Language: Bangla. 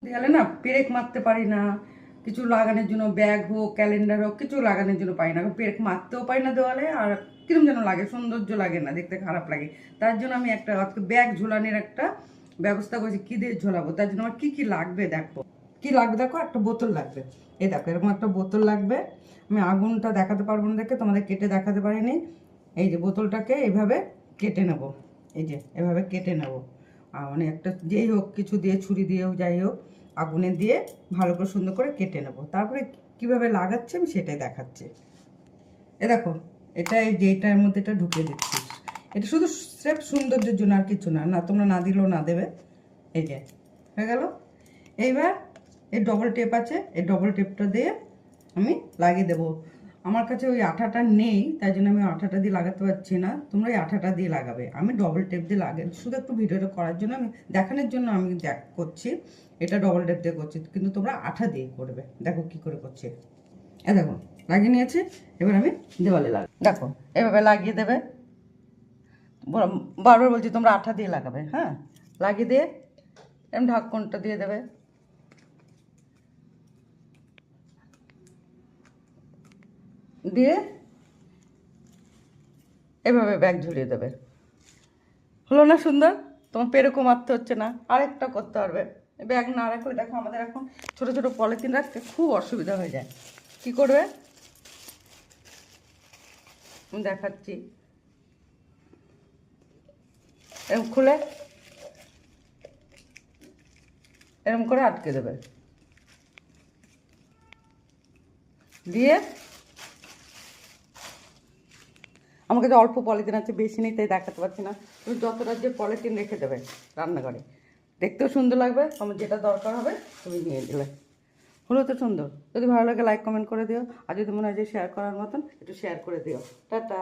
দেয়ালে না পেরেক মারতে পারি না, কিছু লাগানোর জন্য ব্যাগ হোক ক্যালেন্ডার হোক কিছু লাগানোর জন্য পাই না, পেরেক মারতেও পারি না দেওয়ালে, আর কিরম যেন লাগে, সৌন্দর্য লাগে না, দেখতে খারাপ লাগে। তার জন্য আমি একটা আজকে ব্যাগ ঝোলানোর একটা ব্যবস্থা করছি। কী দিয়ে ঝোলাবো তার জন্য আমার কী কী লাগবে দেখো। কী লাগবে দেখো, একটা বোতল লাগবে, এই দেখো এরকম একটা বোতল লাগবে। আমি আগুনটা দেখাতে পারবো না দেখে তোমাদের কেটে দেখাতে পারিনি। এই যে বোতলটাকে এইভাবে কেটে নেব, এই যে এভাবে কেটে নেব, মানে একটা যেই হোক কিছু দিয়ে ছুরি দিয়েও যাই হোক আগুনে দিয়ে ভালো করে সুন্দর করে কেটে নেব। তারপরে কিভাবে লাগাচ্ছি আমি সেটাই দেখাচ্ছি। এ দেখো এটা এই যে এটার মধ্যে এটা ঢুকিয়ে দিচ্ছি, এটা শুধু স্রেফ সৌন্দর্যের জন্য আর কিছু না, না তোমরা না দিলেও না দেবে। এই যে হয়ে গেল। এইবার এই ডবল টেপ আছে, এই ডবল টেপটা দিয়ে আমি লাগিয়ে দেবো। আমার কাছে ওই আঠাটা নেই, তাই জন্য আমি আঠাটা দিয়ে লাগাতে পারছি না, তোমরা এই আঠাটা দিয়ে লাগাবে। আমি ডবল টেপ দিয়ে লাগাই শুধু একটু ভিডিওটা করার জন্য, আমি দেখানোর জন্য আমি করছি, এটা ডবল টেপ দিয়ে করছি, কিন্তু তোমরা আঠা দিয়ে করবে। দেখো কি করে করছে, এ দেখো লাগিয়ে নিয়েছি। এবার আমি দেওয়ালে লাগাই, দেখো এভাবে লাগিয়ে দেবে। বারবার বলছি তোমরা আঠা দিয়ে লাগাবে, হ্যাঁ লাগিয়ে দিয়ে এরকম ঢাকনটা দিয়ে দেবে, দিয়ে এভাবে ব্যাগ ঝুলিয়ে দেবে। হলো না সুন্দর? তোমার পেরেকও মারতে হচ্ছে না। আরেকটা করতে পারবে, ব্যাগ না রাখলে দেখো আমাদের এখন ছোটো ছোটো পলিথিন রাখতে খুব অসুবিধা হয়ে যায়। কি করবে আমি দেখাচ্ছি, এরকম খুলে এরকম করে আটকে দেবে, দিয়ে আমার কাছে অল্প পলিথিন আছে, বেশি নেই তাই দেখাতে পারছি না। তুমি যতটা যে পলিথিন রেখে দেবে রান্নাঘরে, দেখতেও সুন্দর লাগবে, আমার যেটা দরকার হবে তুমি নিয়ে দিলে। হলো তো সুন্দর? যদি ভালো লাগে লাইক কমেন্ট করে দিও, আর যদি মনে হয় যে শেয়ার করার মতন একটু শেয়ার করে দিও। টাটা।